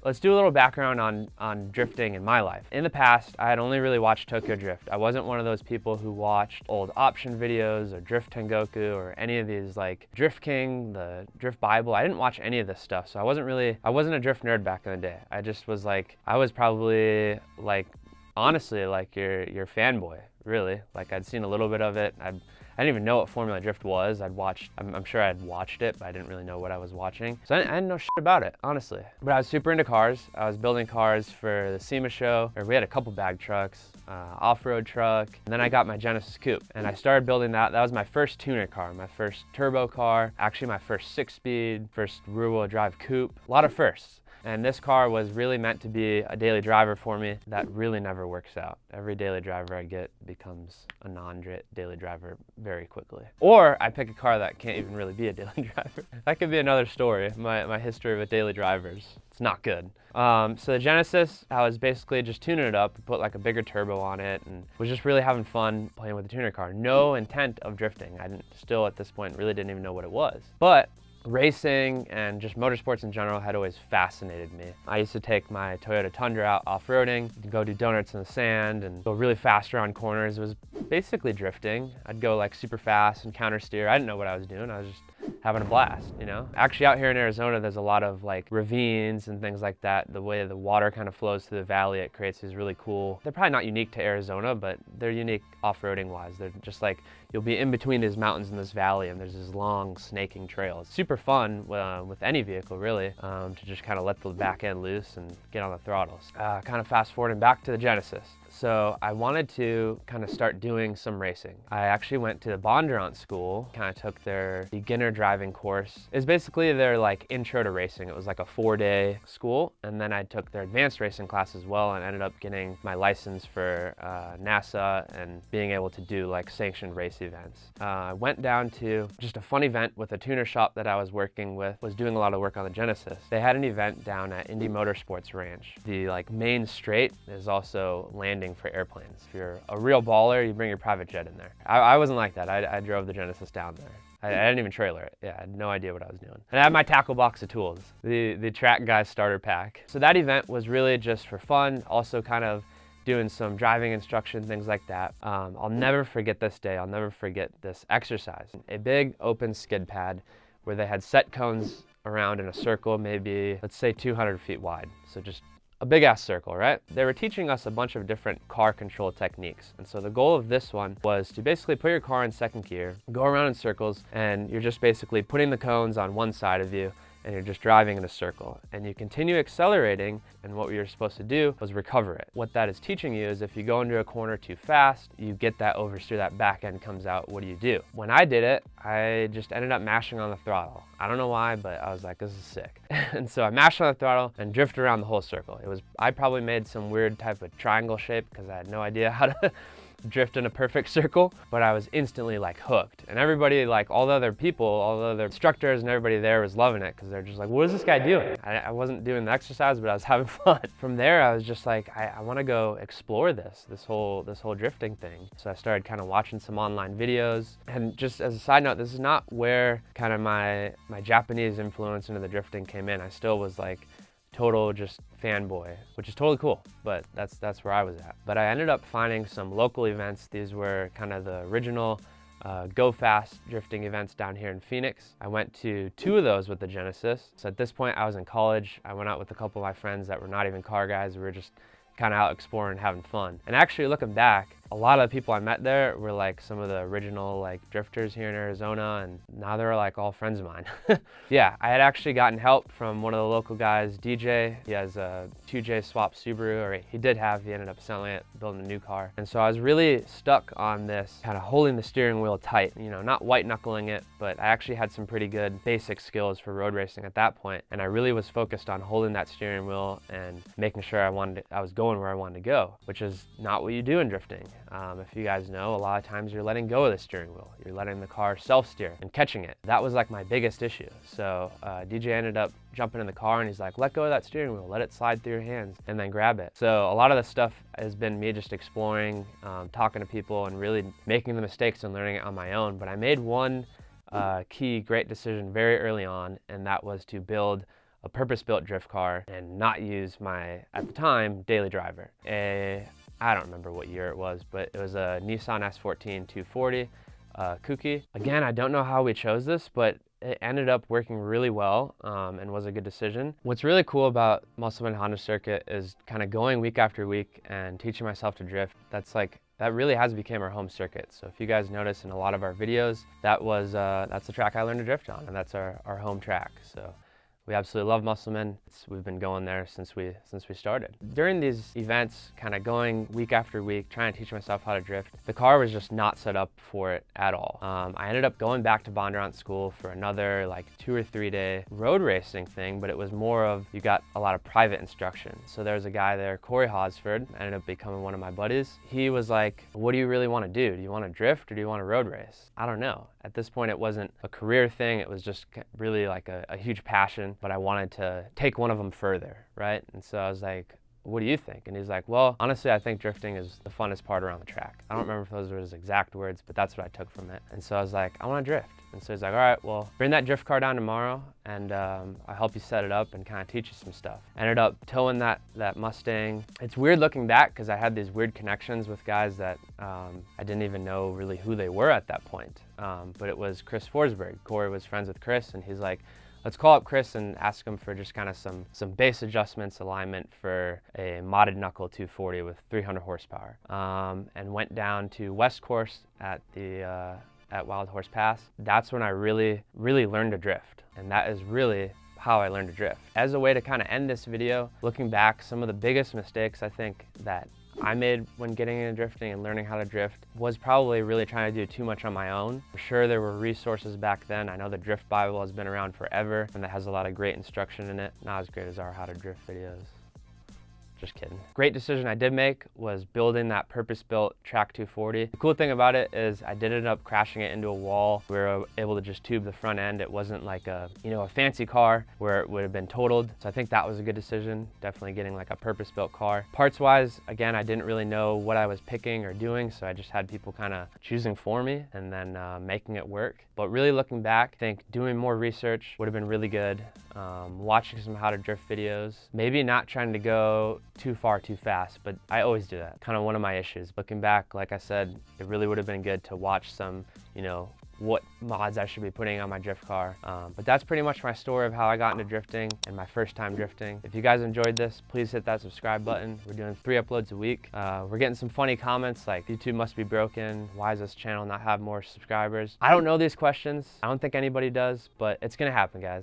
Let's do a little background on drifting in my life. In the past, I had only really watched Tokyo Drift. I wasn't one of those people who watched old option videos or Drift Tengoku or any of these like Drift King, the Drift Bible. I didn't watch any of this stuff, so I wasn't a drift nerd back in the day. I just was like, I was probably like, honestly, like your fanboy, really. Like I'd seen a little bit of it. I didn't even know what Formula Drift was. I'm sure I'd watched it, but I didn't really know what I was watching. So I didn't know shit about it, honestly. But I was super into cars. I was building cars for the SEMA show, or we had a couple bag trucks, off-road truck, and then I got my Genesis Coupe. And I started building that. That was my first tuner car, my first turbo car, actually my first 6-speed, first rear-wheel drive coupe. A lot of firsts. And this car was really meant to be a daily driver for me. That really never works out. Every daily driver I get becomes a non-daily driver very quickly. Or I pick a car that can't even really be a daily driver. That could be another story, my history with daily drivers. It's not good. So the Genesis, I was basically just tuning it up, put like a bigger turbo on it, and was just really having fun playing with the tuner car. No intent of drifting. I still at this point really didn't even know what it was. But racing and just motorsports in general had always fascinated me. I used to take my Toyota Tundra out off-roading, go do donuts in the sand and go really fast around corners. It was basically drifting. I'd go like super fast and counter steer. I didn't know what I was doing. I was just having a blast, you know? Actually out here in Arizona, there's a lot of like ravines and things like that. The way the water kind of flows through the valley, it creates these really cool, they're probably not unique to Arizona, but they're unique off-roading wise. They're just like, you'll be in between these mountains in this valley and there's this long snaking trail. It's super fun with any vehicle really, to just kind of let the back end loose and get on the throttles. Kind of fast forwarding back to the Genesis. So I wanted to kind of start doing some racing. I actually went to the Bondurant school, kind of took their beginner driving course. It's basically their like intro to racing. It was like a 4-day school, and then I took their advanced racing class as well and ended up getting my license for NASA and being able to do like sanctioned race events. I went down to just a fun event with a tuner shop that I was working with, was doing a lot of work on the Genesis. They had an event down at Indy Motorsports Ranch. The like main straight is also landing for airplanes. If you're a real baller, you bring your private jet in there. I wasn't like that. I drove the Genesis down there. I didn't even trailer it. Yeah, I had no idea what I was doing. And I had my tackle box of tools, the Track Guys starter pack. So that event was really just for fun, also kind of doing some driving instruction, things like that. I'll never forget this day. I'll never forget this exercise. A big open skid pad where they had set cones around in a circle, maybe, let's say 200 feet wide. So just a big ass circle, right? They were teaching us a bunch of different car control techniques. And so the goal of this one was to basically put your car in second gear, go around in circles, and you're just basically putting the cones on one side of you and you're just driving in a circle. And you continue accelerating, and what you're supposed to do was recover it. What that is teaching you is if you go into a corner too fast, you get that oversteer, that back end comes out, what do? When I did it, I just ended up mashing on the throttle. I don't know why, but I was like, this is sick. And so I mashed on the throttle and drifted around the whole circle. I probably made some weird type of triangle shape because I had no idea how to drift in a perfect circle, but I was instantly like hooked. And everybody, like all the other people, all the other instructors and everybody there was loving it because they're just like, what is this guy doing? I wasn't doing the exercise, but I was having fun. From there, I was just like, I want to go explore this whole drifting thing. So I started kind of watching some online videos. And just as a side note, this is not where kind of my Japanese influence into the drifting came in. I still was like total just fanboy, which is totally cool, but that's where I was at. But I ended up finding some local events. These were kind of the original go fast drifting events down here in Phoenix. I went to 2 of those with the Genesis. So at this point I was in college. I went out with a couple of my friends that were not even car guys. We were just kind of out exploring, having fun. And actually looking back, a lot of the people I met there were like some of the original like drifters here in Arizona, and now they're like all friends of mine. Yeah, I had actually gotten help from one of the local guys, DJ. He has a 2J swap Subaru, or he did have, he ended up selling it, building a new car. And so I was really stuck on this kind of holding the steering wheel tight, you know, not white knuckling it, but I actually had some pretty good basic skills for road racing at that point. And I really was focused on holding that steering wheel and making sure I was going where I wanted to go, which is not what you do in drifting. If you guys know, a lot of times you're letting go of the steering wheel. You're letting the car self-steer and catching it. That was like my biggest issue. So DJ ended up jumping in the car and he's like, let go of that steering wheel, let it slide through your hands and then grab it. So a lot of the stuff has been me just exploring, talking to people and really making the mistakes and learning it on my own. But I made one key great decision very early on, and that was to build a purpose-built drift car and not use my, at the time, daily driver. I don't remember what year it was, but it was a Nissan S14 240 Kooky. Again, I don't know how we chose this, but it ended up working really well and was a good decision. What's really cool about Musselman Honda Circuit is kind of going week after week and teaching myself to drift. That really has become our home circuit. So if you guys notice in a lot of our videos, that's the track I learned to drift on, and that's our home track. So we absolutely love Musselman. We've been going there since we started. During these events, kind of going week after week, trying to teach myself how to drift, the car was just not set up for it at all. I ended up going back to Bondurant school for another like 2 or 3 day road racing thing, but it was more of, you got a lot of private instruction. So there was a guy there, Corey Hosford, ended up becoming one of my buddies. He was like, what do you really want to do? Do you want to drift or do you want to road race? I don't know. At this point, it wasn't a career thing. It was just really like a huge passion, but I wanted to take one of them further, right? And so I was like, what do you think? And he's like, well, honestly, I think drifting is the funnest part around the track. I don't remember if those were his exact words, but that's what I took from it. And so I was like, I want to drift. And so he's like, all right, well, bring that drift car down tomorrow and I'll help you set it up and kind of teach you some stuff. I ended up towing that Mustang. It's weird looking back because I had these weird connections with guys that I didn't even know really who they were at that point. But it was Chris Forsberg. Corey was friends with Chris, and he's like, let's call up Chris and ask him for just kind of some base adjustments, alignment for a modded knuckle 240 with 300 horsepower. And went down to West Course at Wild Horse Pass. That's when I really learned to drift. And that is really how I learned to drift. As a way to kind of end this video, looking back, some of the biggest mistakes I think that I made when getting into drifting and learning how to drift was probably really trying to do too much on my own. For sure, there were resources back then. I know the Drift Bible has been around forever, and that has a lot of great instruction in it. Not as great as our How to Drift videos. Just kidding. Great decision I did make was building that purpose-built Track 240. The cool thing about it is I did end up crashing it into a wall. We were able to just tube the front end. It wasn't like a fancy car where it would have been totaled. So I think that was a good decision. Definitely getting like a purpose-built car. Parts-wise, again, I didn't really know what I was picking or doing, so I just had people kind of choosing for me and then making it work. But really looking back, I think doing more research would have been really good. Watching some how to drift videos, maybe not trying to go too far too fast, but I always do that. Kind of one of my issues. Looking back, like I said, it really would have been good to watch some, what mods I should be putting on my drift car. But that's pretty much my story of how I got into drifting and my first time drifting. If you guys enjoyed this, please hit that subscribe button. We're doing 3 uploads a week. We're getting some funny comments like, YouTube must be broken. Why does this channel not have more subscribers? I don't know these questions. I don't think anybody does, but it's gonna happen, guys.